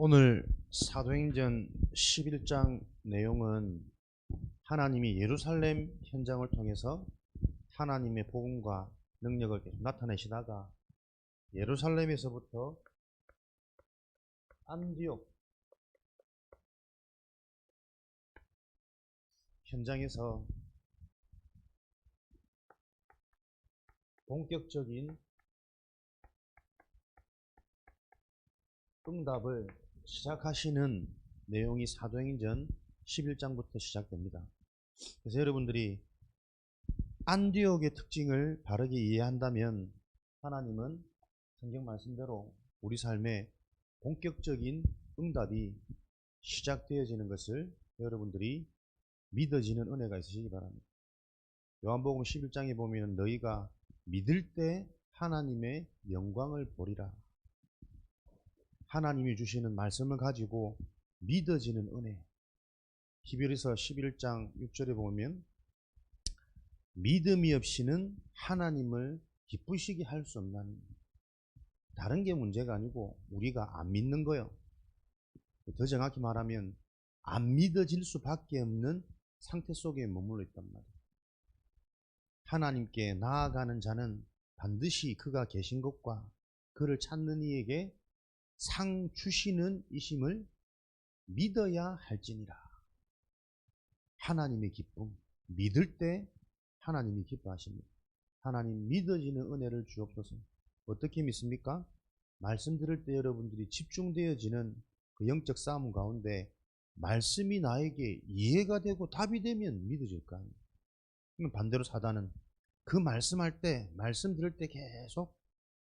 오늘 사도행전 11장 내용은 하나님이 예루살렘 현장을 통해서 하나님의 복음과 능력을 계속 나타내시다가 예루살렘에서부터 안디옥 현장에서 본격적인 응답을 시작하시는 내용이 사도행전 11장부터 시작됩니다. 그래서 여러분들이 안디옥의 특징을 바르게 이해한다면 하나님은 성경 말씀대로 우리 삶에 본격적인 응답이 시작되어지는 것을 여러분들이 믿어지는 은혜가 있으시기 바랍니다. 요한복음 11장에 보면 너희가 믿을 때 하나님의 영광을 보리라. 하나님이 주시는 말씀을 가지고 믿어지는 은혜. 히브리서 11장 6절에 보면 믿음이 없이는 하나님을 기쁘시게 할 수 없나니. 다른 게 문제가 아니고 우리가 안 믿는 거예요. 더 정확히 말하면 안 믿어질 수밖에 없는 상태 속에 머물러 있단 말이에요. 하나님께 나아가는 자는 반드시 그가 계신 것과 그를 찾는 이에게 상 주시는 이심을 믿어야 할지니라. 하나님의 기쁨, 믿을 때 하나님이 기뻐하십니다. 하나님 믿어지는 은혜를 주옵소서. 어떻게 믿습니까? 말씀 들을 때 여러분들이 집중되어지는 그 영적 싸움 가운데 말씀이 나에게 이해가 되고 답이 되면 믿어질 거 아니에요. 그럼 반대로 사단은 그 말씀할 때, 말씀 들을 때 계속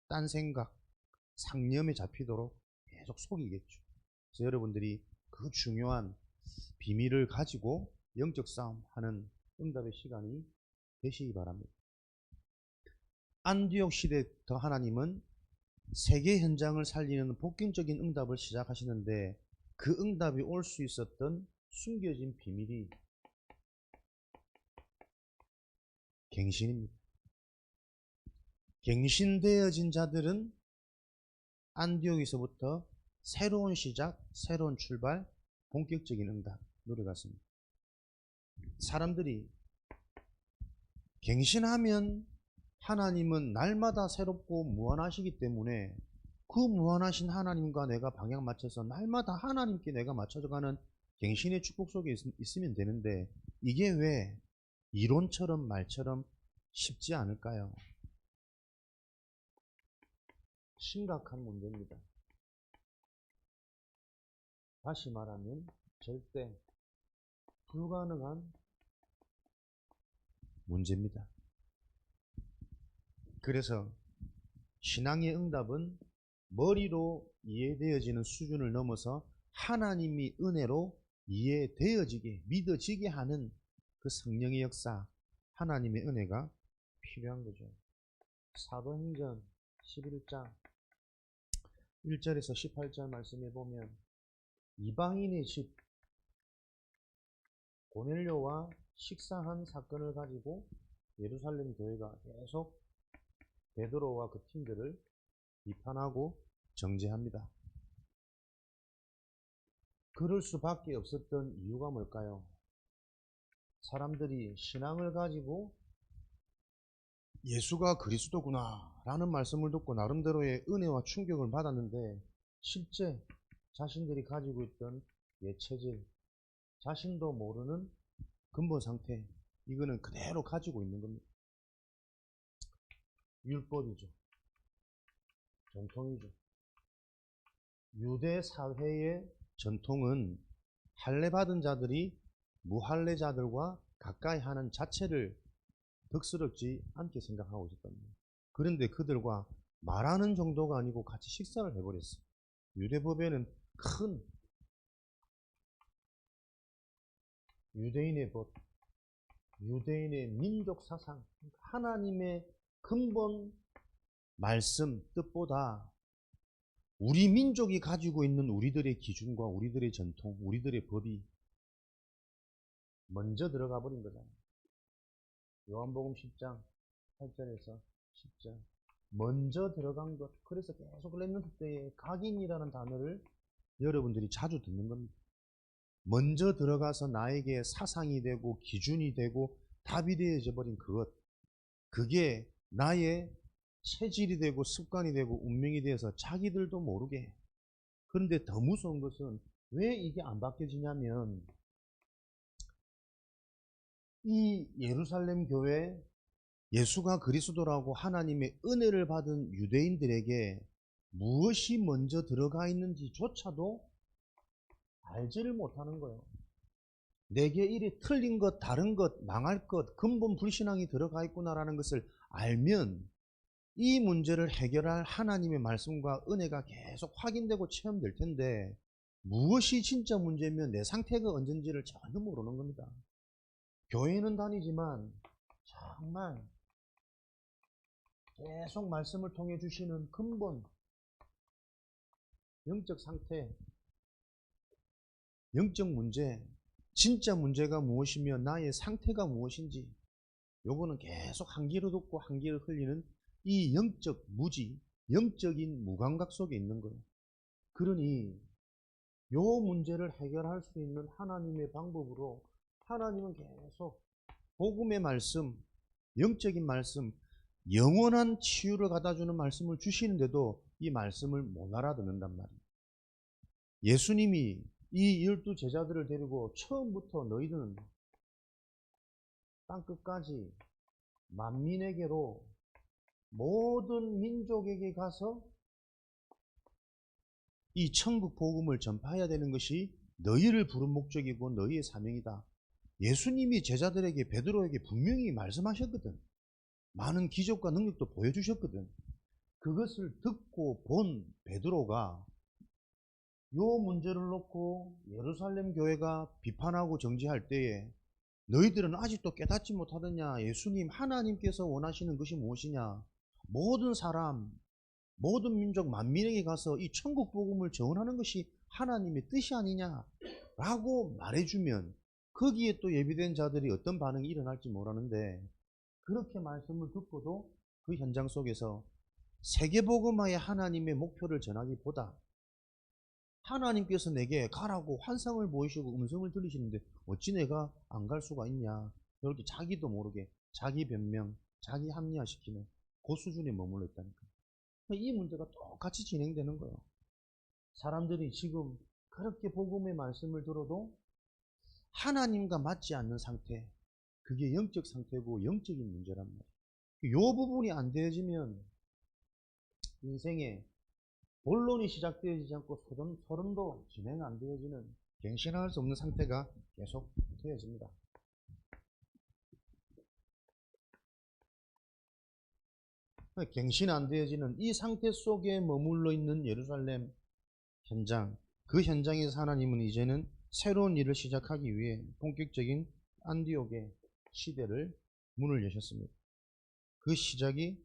딴 생각, 상념에 잡히도록 계속 속이겠죠. 그래서 여러분들이 그 중요한 비밀을 가지고 영적 싸움 하는 응답의 시간이 되시기 바랍니다. 안디옥 시대부터 하나님은 세계 현장을 살리는 복균적인 응답을 시작하시는데 그 응답이 올 수 있었던 숨겨진 비밀이 갱신입니다. 갱신되어진 자들은 안디옥에서부터 새로운 시작, 새로운 출발, 본격적인 응답 누려갔습니다. 사람들이 갱신하면 하나님은 날마다 새롭고 무한하시기 때문에 그 무한하신 하나님과 내가 방향 맞춰서 날마다 하나님께 내가 맞춰져가는 갱신의 축복 속에 있으면 되는데 이게 왜 이론처럼 말처럼 쉽지 않을까요? 심각한 문제입니다. 다시 말하면 절대 불가능한 문제입니다. 그래서 신앙의 응답은 머리로 이해되어지는 수준을 넘어서 하나님이 은혜로 이해되어지게 믿어지게 하는 그 성령의 역사, 하나님의 은혜가 필요한 거죠. 사도행전 11장 1절에서 18절 말씀해 보면 이방인의 집 고넬료와 식사한 사건을 가지고 예루살렘 교회가 계속 베드로와 그 팀들을 비판하고 정죄합니다. 그럴 수밖에 없었던 이유가 뭘까요? 사람들이 신앙을 가지고 예수가 그리스도구나 라는 말씀을 듣고 나름대로의 은혜와 충격을 받았는데 실제 자신들이 가지고 있던 예체질, 자신도 모르는 근본 상태, 이거는 그대로 가지고 있는 겁니다. 율법이죠. 전통이죠. 유대 사회의 전통은 할례받은 자들이 무할례자들과 가까이 하는 자체를 덕스럽지 않게 생각하고 있었단 말이에요. 그런데 그들과 말하는 정도가 아니고 같이 식사를 해버렸어요. 유대법에는 큰 유대인의 법, 유대인의 민족 사상, 하나님의 근본 말씀, 뜻보다 우리 민족이 가지고 있는 우리들의 기준과 우리들의 전통, 우리들의 법이 먼저 들어가 버린 거잖아요. 요한복음 10장 8절에서 10절 먼저 들어간 것. 그래서 계속 렘넌트 때에 각인이라는 단어를 여러분들이 자주 듣는 겁니다. 먼저 들어가서 나에게 사상이 되고 기준이 되고 답이 되어져 버린 그것, 그게 나의 체질이 되고 습관이 되고 운명이 되어서 자기들도 모르게 해. 그런데 더 무서운 것은 왜 이게 안 바뀌어지냐면, 이 예루살렘 교회, 예수가 그리스도라고 하나님의 은혜를 받은 유대인들에게 무엇이 먼저 들어가 있는지조차도 알지를 못하는 거예요. 내게 이래 틀린 것, 다른 것, 망할 것, 근본 불신앙이 들어가 있구나라는 것을 알면 이 문제를 해결할 하나님의 말씀과 은혜가 계속 확인되고 체험될 텐데, 무엇이 진짜 문제면 내 상태가 언젠지를 전혀 모르는 겁니다. 교회는 다니지만 정말 계속 말씀을 통해 주시는 근본 영적 상태, 영적 문제, 진짜 문제가 무엇이며 나의 상태가 무엇인지, 요거는 계속 한 귀로 듣고 한 귀로 흘리는 이 영적 무지, 영적인 무감각 속에 있는 거예요. 그러니 요 문제를 해결할 수 있는 하나님의 방법으로 하나님은 계속 복음의 말씀, 영적인 말씀, 영원한 치유를 갖다주는 말씀을 주시는데도 이 말씀을 못 알아듣는단 말이에요. 예수님이 이 12 제자들을 데리고 처음부터 너희들은 땅끝까지 만민에게로, 모든 민족에게 가서 이 천국 복음을 전파해야 되는 것이 너희를 부른 목적이고 너희의 사명이다. 예수님이 제자들에게, 베드로에게 분명히 말씀하셨거든. 많은 기적과 능력도 보여주셨거든. 그것을 듣고 본 베드로가 요 문제를 놓고 예루살렘 교회가 비판하고 정죄할 때에 너희들은 아직도 깨닫지 못하느냐? 예수님, 하나님께서 원하시는 것이 무엇이냐? 모든 사람, 모든 민족 만민에게 가서 이 천국 복음을 전하는 것이 하나님의 뜻이 아니냐? 라고 말해주면 거기에 또 예비된 자들이 어떤 반응이 일어날지 모르는데, 그렇게 말씀을 듣고도 그 현장 속에서 세계복음화의 하나님의 목표를 전하기보다 하나님께서 내게 가라고 환상을 보이시고 음성을 들리시는데 어찌 내가 안 갈 수가 있냐, 이렇게 자기도 모르게 자기 변명, 자기 합리화시키는 그 수준에 머물러 있다니까. 이 문제가 똑같이 진행되는 거예요. 사람들이 지금 그렇게 복음의 말씀을 들어도 하나님과 맞지 않는 상태, 그게 영적 상태고 영적인 문제란 말이에요. 이 부분이 안 되어지면 인생에 본론이 시작되어지지 않고 서론도 진행 안 되어지는, 갱신할 수 없는 상태가 계속 되어집니다. 갱신 안 되어지는 이 상태 속에 머물러 있는 예루살렘 현장, 그 현장에서 하나님은 이제는 새로운 일을 시작하기 위해 본격적인 안디옥의 시대를 문을 여셨습니다. 그 시작이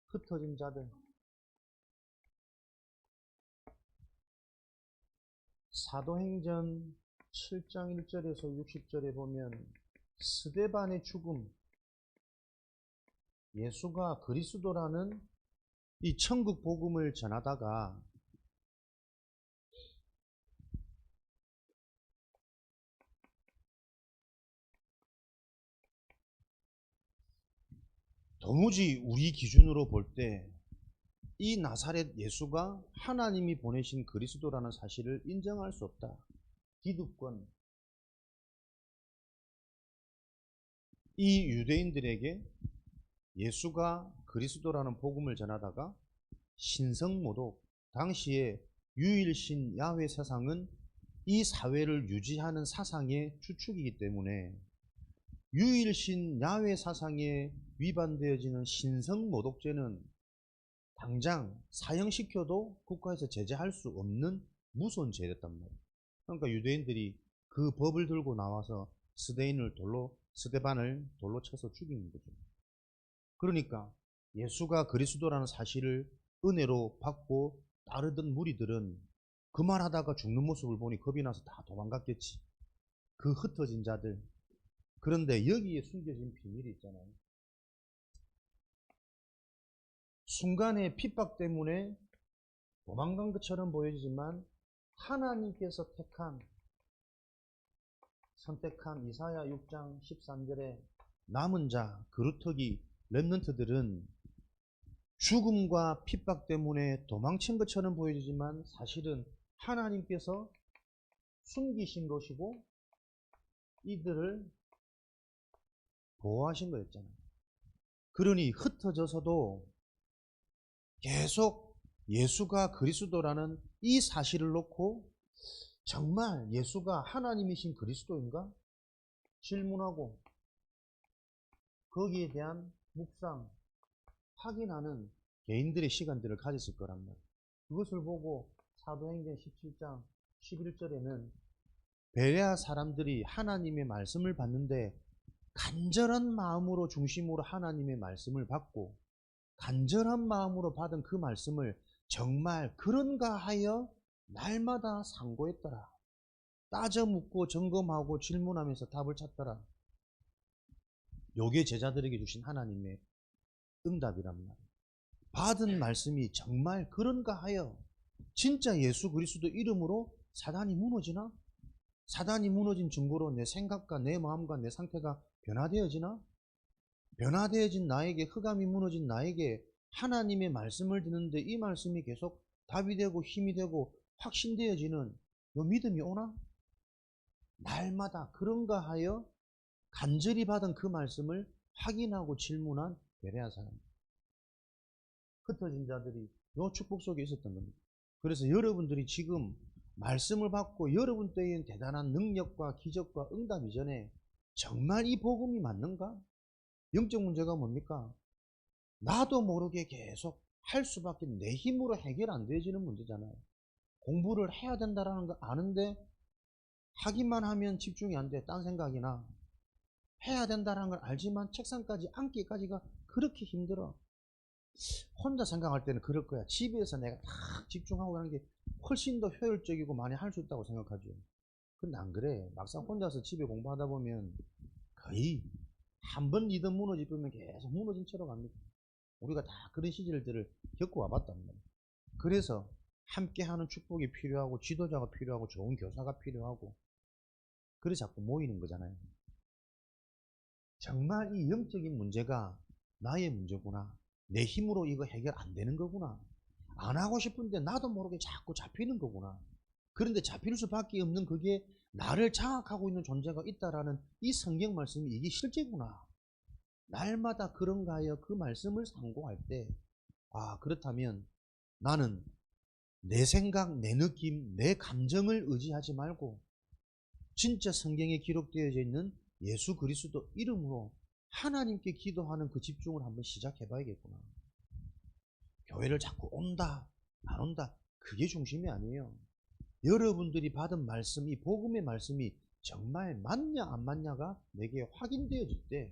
흩어진 자들, 사도행전 7장 1절에서 60절에 보면 스데반의 죽음, 예수가 그리스도라는 이 천국 복음을 전하다가 도무지 우리 기준으로 볼 때 이 나사렛 예수가 하나님이 보내신 그리스도라는 사실을 인정할 수 없다. 기득권, 이 유대인들에게 예수가 그리스도라는 복음을 전하다가 신성모독, 당시에 유일신 야훼 사상은 이 사회를 유지하는 사상의 주축이기 때문에 유일신 야훼 사상에 위반되어지는 신성모독죄는 당장 사형시켜도 국가에서 제재할 수 없는 무서운 죄였단 말이에요. 그러니까 유대인들이 그 법을 들고 나와서 스데반을 돌로 쳐서 죽이는 거죠. 그러니까 예수가 그리스도라는 사실을 은혜로 받고 따르던 무리들은 그 말하다가 죽는 모습을 보니 겁이 나서 다 도망갔겠지. 그 흩어진 자들. 그런데 여기에 숨겨진 비밀이 있잖아요. 순간의 핍박 때문에 도망간 것처럼 보여지지만 하나님께서 선택한 이사야 6장 13절에 남은 자, 그루터기, 렘넌트들은 죽음과 핍박 때문에 도망친 것처럼 보여지지만 사실은 하나님께서 숨기신 것이고 이들을 보호하신 거였잖아요. 그러니 흩어져서도 계속 예수가 그리스도라는 이 사실을 놓고 정말 예수가 하나님이신 그리스도인가? 질문하고 거기에 대한 묵상, 확인하는 개인들의 시간들을 가졌을 거란 말이에요. 그것을 보고 사도행전 17장 11절에는 베레아 사람들이 하나님의 말씀을 받는데 간절한 마음으로 중심으로 하나님의 말씀을 받고 간절한 마음으로 받은 그 말씀을 정말 그런가 하여 날마다 상고했더라. 따져 묻고 점검하고 질문하면서 답을 찾더라. 요게 제자들에게 주신 하나님의 응답이란 말이에요. 받은 말씀이 정말 그런가 하여 진짜 예수 그리스도 이름으로 사단이 무너지나? 사단이 무너진 증거로 내 생각과 내 마음과 내 상태가 변화되어지나? 변화되어진 나에게, 흑암이 무너진 나에게 하나님의 말씀을 듣는데 이 말씀이 계속 답이 되고 힘이 되고 확신되어지는 요 믿음이 오나? 날마다 그런가 하여 간절히 받은 그 말씀을 확인하고 질문한 베레아 사람, 흩어진 자들이 요 축복 속에 있었던 겁니다. 그래서 여러분들이 지금 말씀을 받고 여러분 때에는 대단한 능력과 기적과 응답 이전에 정말 이 복음이 맞는가? 영적 문제가 뭡니까? 나도 모르게 계속 할 수밖에 내 힘으로 해결 안 되어지는 문제잖아요. 공부를 해야 된다는 거 아는데 하기만 하면 집중이 안 돼. 딴 생각이나. 해야 된다는 걸 알지만 책상까지 앉기까지가 그렇게 힘들어. 혼자 생각할 때는 그럴 거야. 집에서 내가 딱 집중하고 하는 게 훨씬 더 효율적이고 많이 할 수 있다고 생각하죠. 근데 안 그래. 막상 혼자서 집에 공부하다 보면 거의 한 번 리듬 무너지면 계속 무너진 채로 갑니다. 우리가 다 그런 시절들을 겪고 와봤단 말이에요. 그래서 함께하는 축복이 필요하고 지도자가 필요하고 좋은 교사가 필요하고 그래서 자꾸 모이는 거잖아요. 정말 이 영적인 문제가 나의 문제구나. 내 힘으로 이거 해결 안 되는 거구나. 안 하고 싶은데 나도 모르게 자꾸 잡히는 거구나. 그런데 잡힐 수밖에 없는 그게 나를 장악하고 있는 존재가 있다라는 이 성경 말씀이 이게 실제구나. 날마다 그런가 하여 그 말씀을 상고할 때, 아, 그렇다면 나는 내 생각, 내 느낌, 내 감정을 의지하지 말고 진짜 성경에 기록되어져 있는 예수 그리스도 이름으로 하나님께 기도하는 그 집중을 한번 시작해 봐야겠구나. 교회를 자꾸 온다, 안 온다, 그게 중심이 아니에요. 여러분들이 받은 말씀, 이 복음의 말씀이 정말 맞냐 안 맞냐가 내게 확인되어질 때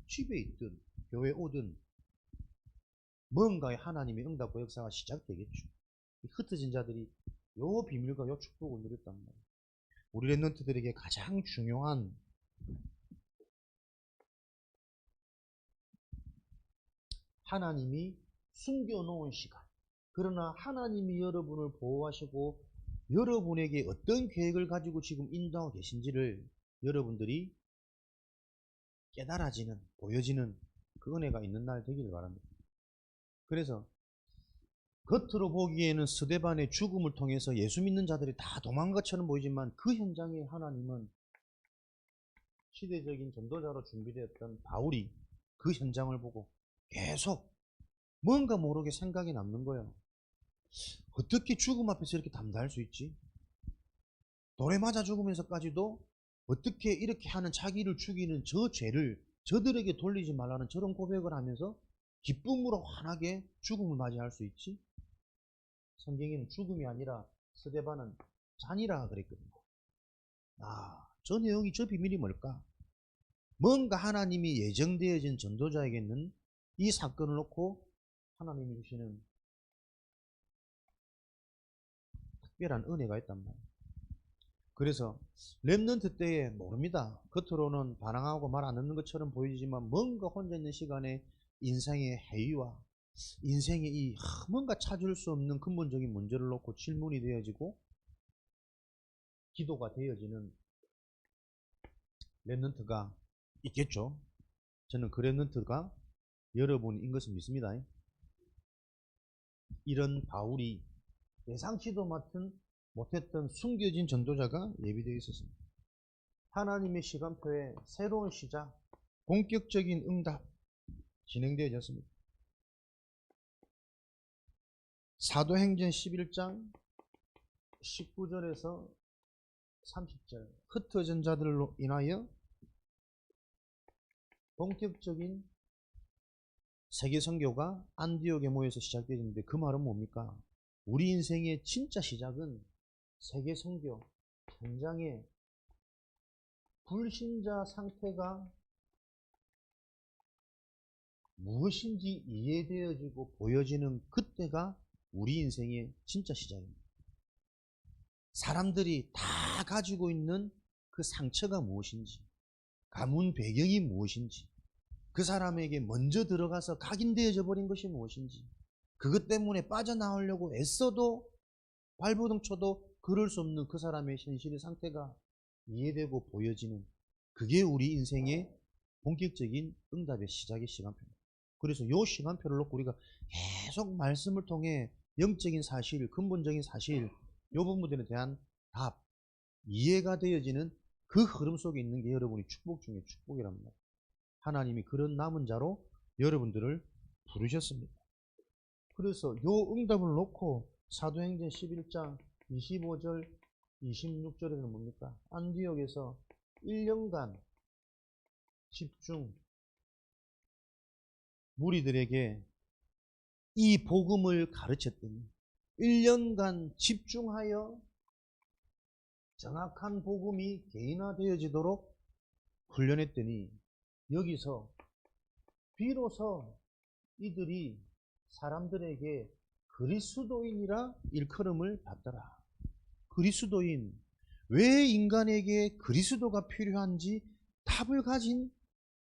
집에 있든 교회 오든 뭔가의 하나님의 응답과 역사가 시작되겠죠. 흩어진 자들이 요 비밀과 요 축복을 누렸단 말이에요. 우리 랩런트들에게 가장 중요한 하나님이 숨겨놓은 시간. 그러나 하나님이 여러분을 보호하시고 여러분에게 어떤 계획을 가지고 지금 인도하고 계신지를 여러분들이 깨달아지는, 보여지는 그 은혜가 있는 날 되기를 바랍니다. 그래서 겉으로 보기에는 스데반의 죽음을 통해서 예수 믿는 자들이 다 도망간 것처럼 보이지만 그 현장에 하나님은 시대적인 전도자로 준비되었던 바울이 그 현장을 보고 계속 뭔가 모르게 생각이 남는 거예요. 어떻게 죽음 앞에서 이렇게 담대할 수 있지? 돌에 맞아 죽으면서까지도 어떻게 이렇게 하는 자기를 죽이는 저 죄를 저들에게 돌리지 말라는 저런 고백을 하면서 기쁨으로 환하게 죽음을 맞이할 수 있지? 성경에는 죽음이 아니라 스데반은 잔이라 그랬거든요. 아, 저 내용이, 저 비밀이 뭘까? 뭔가 하나님이 예정되어진 전도자에게는 이 사건을 놓고 하나님이 주시는 특별한 은혜가 있단 말이에요. 그래서 렘넌트 때에 모릅니다. 겉으로는 반항하고 말 안 듣는 것처럼 보이지만 뭔가 혼자 있는 시간에 인생의 해이와 인생의 이 뭔가 찾을 수 없는 근본적인 문제를 놓고 질문이 되어지고 기도가 되어지는 랩넌트가 있겠죠. 저는 그 랩넌트가 여러분인 것을 믿습니다. 이런 바울이 예상치도 못했던 숨겨진 전도자가 예비되어 있었습니다. 하나님의 시간표에 새로운 시작, 본격적인 응답 진행되어졌습니다. 사도행전 11장 19절에서 30절, 흩어진 자들로 인하여 본격적인 세계 선교가 안디옥에 모여서 시작되었는데, 그 말은 뭡니까? 우리 인생의 진짜 시작은 세계 선교 현장에 불신자 상태가 무엇인지 이해되어지고 보여지는 그때가 우리 인생의 진짜 시작입니다. 사람들이 다 가지고 있는 그 상처가 무엇인지, 가문 배경이 무엇인지, 그 사람에게 먼저 들어가서 각인되어져 버린 것이 무엇인지, 그것 때문에 빠져나오려고 애써도 발버둥 쳐도 그럴 수 없는 그 사람의 현실의 상태가 이해되고 보여지는, 그게 우리 인생의 본격적인 응답의 시작의 시간표입니다. 그래서 이 시간표를 놓고 우리가 계속 말씀을 통해 영적인 사실, 근본적인 사실, 이 부분들에 대한 답, 이해가 되어지는 그 흐름 속에 있는 게 여러분이 축복 중에 축복이랍니다. 하나님이 그런 남은 자로 여러분들을 부르셨습니다. 그래서 요 응답을 놓고 사도행전 11장 25절 26절에는 뭡니까? 안디옥에서 1년간 집중 무리들에게 이 복음을 가르쳤더니, 1년간 집중하여 정확한 복음이 개인화되어지도록 훈련했더니, 여기서 비로소 이들이 사람들에게 그리스도인이라 일컬음을 받더라. 그리스도인, 왜 인간에게 그리스도가 필요한지 답을 가진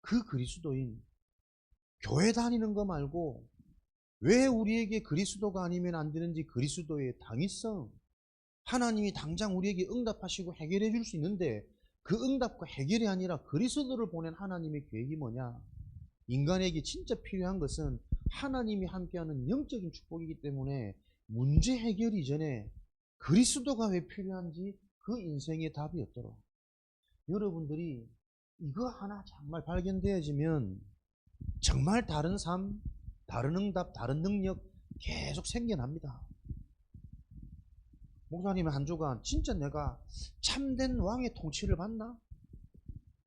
그 그리스도인, 교회 다니는 거 말고 왜 우리에게 그리스도가 아니면 안 되는지, 그리스도의 당위성, 하나님이 당장 우리에게 응답하시고 해결해 줄 수 있는데 그 응답과 해결이 아니라 그리스도를 보낸 하나님의 계획이 뭐냐? 인간에게 진짜 필요한 것은 하나님이 함께하는 영적인 축복이기 때문에 문제 해결 이전에 그리스도가 왜 필요한지 그 인생의 답이 없도록, 여러분들이 이거 하나 정말 발견되어지면 정말 다른 삶, 다른 응답, 다른 능력 계속 생겨납니다. 목사님의 한 주간 진짜 내가 참된 왕의 통치를 받나?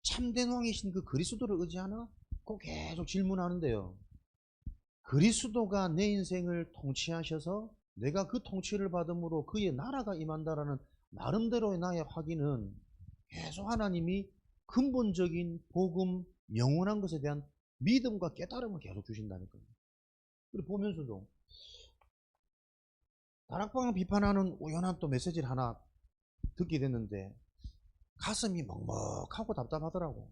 참된 왕이신 그 그리스도를 의지하나? 꼭 계속 질문하는데요. 그리스도가 내 인생을 통치하셔서 내가 그 통치를 받음으로 그의 나라가 임한다라는 나름대로의 나의 확인은 계속 하나님이 근본적인 복음, 영원한 것에 대한 믿음과 깨달음을 계속 주신다니까요. 그리고 보면서도 다락방을 비판하는 우연한 또 메시지를 하나 듣게 됐는데 가슴이 먹먹하고 답답하더라고.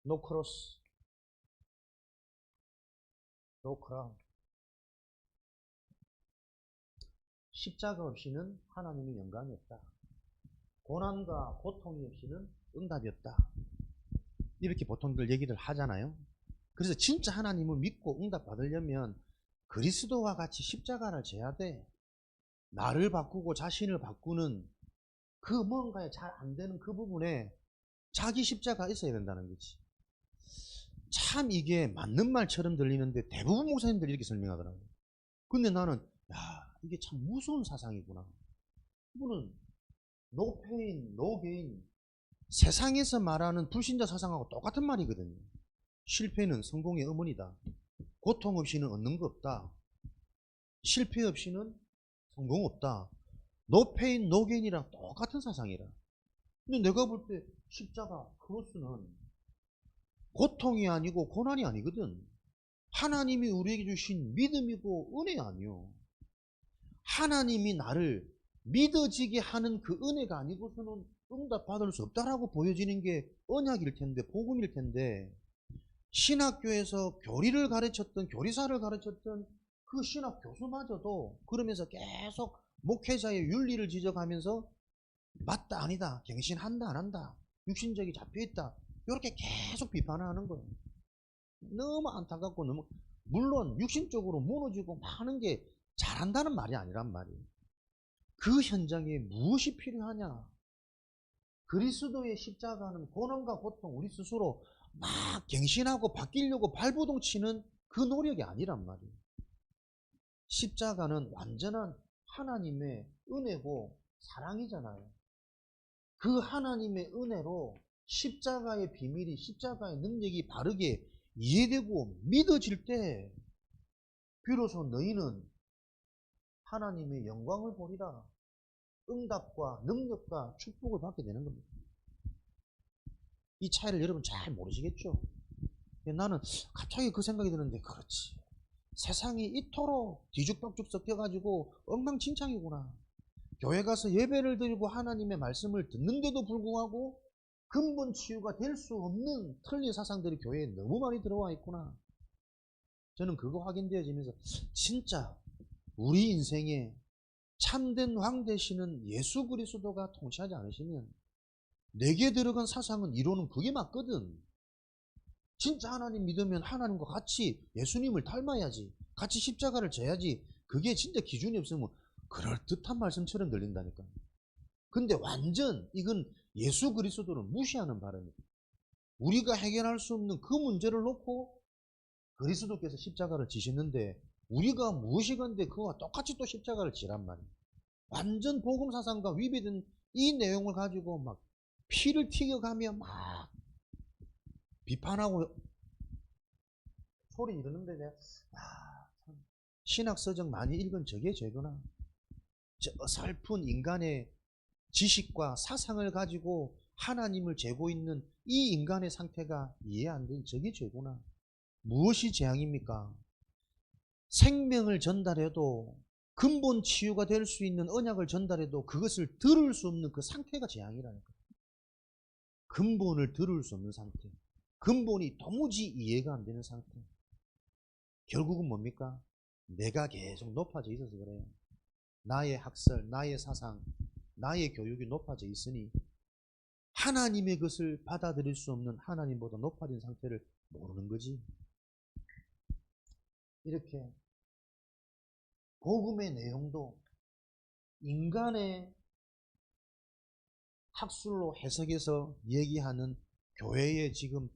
No cross, no crown. 십자가 없이는 하나님의 영광이 없다. 고난과 고통이 없이는 응답이 없다. 이렇게 보통들 얘기를 하잖아요. 그래서 진짜 하나님을 믿고 응답 받으려면 그리스도와 같이 십자가를 져야 돼. 나를 바꾸고 자신을 바꾸는 그 뭔가에 잘 안 되는 그 부분에 자기 십자가 있어야 된다는 거지. 참 이게 맞는 말처럼 들리는데 대부분 목사님들이 이렇게 설명하더라고요. 근데 나는 이게 참 무서운 사상이구나. 이분은 no pain, no gain. 세상에서 말하는 불신자 사상하고 똑같은 말이거든요. 실패는 성공의 어머니다. 고통 없이는 얻는 거 없다. 실패 없이는 성공 없다. No pain, no gain이랑 똑같은 사상이라. 근데 내가 볼 때 십자가, 크로스는 고통이 아니고 고난이 아니거든. 하나님이 우리에게 주신 믿음이고 은혜 아니요. 하나님이 나를 믿어지게 하는 그 은혜가 아니고서는 응답받을 수 없다라고 보여지는 게 언약일 텐데, 복음일 텐데, 신학교에서 교리를 가르쳤던, 교리사를 가르쳤던 그 신학 교수마저도 그러면서 계속 목회자의 윤리를 지적하면서 맞다 아니다, 갱신한다 안 한다, 육신적이 잡혀있다, 이렇게 계속 비판하는 거예요. 너무 안타깝고, 너무, 물론 육신적으로 무너지고 하는 게 잘한다는 말이 아니란 말이에요. 그 현장에 무엇이 필요하냐? 그리스도의 십자가는 고난과 고통, 우리 스스로 막 갱신하고 바뀌려고 발버둥 치는 그 노력이 아니란 말이에요. 십자가는 완전한 하나님의 은혜고 사랑이잖아요. 그 하나님의 은혜로 십자가의 비밀이, 십자가의 능력이 바르게 이해되고 믿어질 때 비로소 너희는 하나님의 영광을 보리라, 응답과 능력과 축복을 받게 되는 겁니다. 이 차이를 여러분 잘 모르시겠죠? 나는 갑자기 그 생각이 드는데, 그렇지, 세상이 이토록 뒤죽박죽 섞여가지고 엉망진창이구나. 교회 가서 예배를 드리고 하나님의 말씀을 듣는데도 불구하고 근본 치유가 될 수 없는 틀린 사상들이 교회에 너무 많이 들어와 있구나. 저는 그거 확인되어지면서 진짜 우리 인생에 참된 왕 되시는 예수 그리스도가 통치하지 않으시면 내게 들어간 사상은 이론은 그게 맞거든. 진짜 하나님 믿으면 하나님과 같이 예수님을 닮아야지, 같이 십자가를 져야지. 그게 진짜 기준이 없으면 그럴듯한 말씀처럼 들린다니까. 근데 완전 이건 예수 그리스도를 무시하는 발언이에요. 우리가 해결할 수 없는 그 문제를 놓고 그리스도께서 십자가를 지시는데 우리가 무엇이건데 그거와 똑같이 또 십자가를 지란 말이에요. 완전 복음 사상과 위배된 이 내용을 가지고 막 피를 튀겨가며 막 비판하고 소리 이러는데 내가 참 신학서적 많이 읽은 저게 죄구나. 저 어설픈 인간의 지식과 사상을 가지고 하나님을 재고 있는 이 인간의 상태가 이해 안 된 저게 죄구나. 무엇이 재앙입니까? 생명을 전달해도, 근본 치유가 될 수 있는 언약을 전달해도 그것을 들을 수 없는 그 상태가 재앙이라니까. 근본을 들을 수 없는 상태, 근본이 도무지 이해가 안 되는 상태. 결국은 뭡니까? 내가 계속 높아져 있어서 그래요. 나의 학설, 나의 사상, 나의 교육이 높아져 있으니 하나님의 것을 받아들일 수 없는 하나님보다 높아진 상태를 모르는 거지. 이렇게 복음의 내용도 인간의 학술로 해석해서 얘기하는 교회의 지금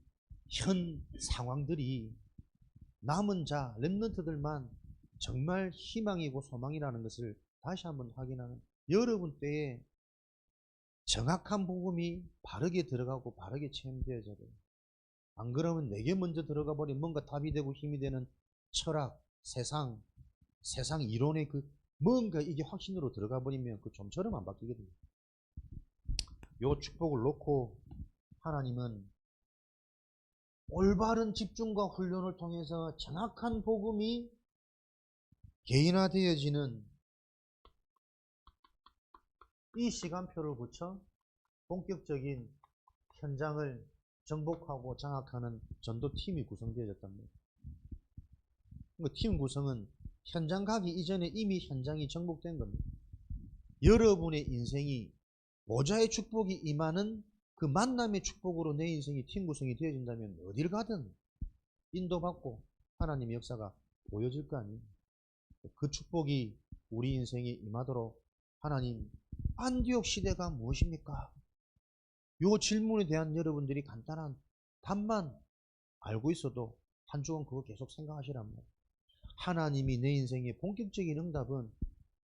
현 상황들이 남은 자, 렘넌트들만 정말 희망이고 소망이라는 것을 다시 한번 확인하는 여러분 때에 정확한 복음이 바르게 들어가고 바르게 체험되어져야 돼요. 안 그러면 내게 먼저 들어가 버리면 뭔가 답이 되고 힘이 되는 철학, 세상 이론의 그 뭔가 이게 확신으로 들어가 버리면 그 좀처럼 안 바뀌게 됩니다. 요 축복을 놓고 하나님은 올바른 집중과 훈련을 통해서 정확한 복음이 개인화되어지는 이 시간표를 붙여 본격적인 현장을 정복하고 장악하는 전도팀이 구성되어졌답니다. 팀 구성은 현장 가기 이전에 이미 현장이 정복된 겁니다. 여러분의 인생이 모자의 축복이 임하는 그 만남의 축복으로 내 인생이 팀 구성이 되어진다면 어딜 가든 인도받고 하나님의 역사가 보여질 거 아니에요. 그 축복이 우리 인생에 임하도록 하나님, 안디옥 시대가 무엇입니까? 요 질문에 대한 여러분들이 간단한 답만 알고 있어도 한 주간 그거 계속 생각하시란 말이에요. 하나님이 내 인생의 본격적인 응답은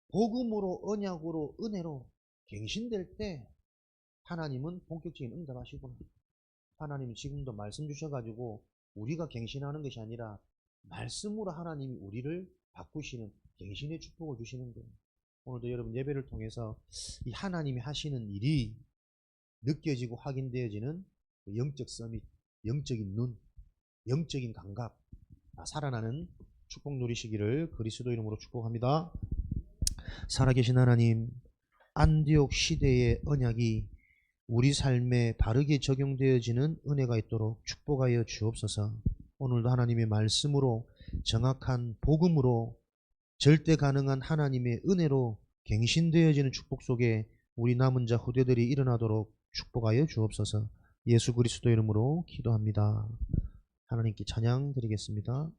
복음으로, 언약으로, 은혜로 갱신될 때 하나님은 본격적인 응답하시구나. 하나님이 지금도 말씀 주셔가지고 우리가 갱신하는 것이 아니라 말씀으로 하나님이 우리를 바꾸시는 갱신의 축복을 주시는 거예요. 오늘도 여러분 예배를 통해서 이 하나님이 하시는 일이 느껴지고 확인되어지는 영적 서밋, 영적인 눈, 영적인 감각, 살아나는 축복 누리시기를 그리스도 이름으로 축복합니다. 살아계신 하나님, 안디옥 시대의 언약이 우리 삶에 바르게 적용되어지는 은혜가 있도록 축복하여 주옵소서. 오늘도 하나님의 말씀으로, 정확한 복음으로, 절대 가능한 하나님의 은혜로 갱신되어지는 축복 속에 우리 남은 자 후대들이 일어나도록 축복하여 주옵소서. 예수 그리스도 이름으로 기도합니다. 하나님께 찬양 드리겠습니다.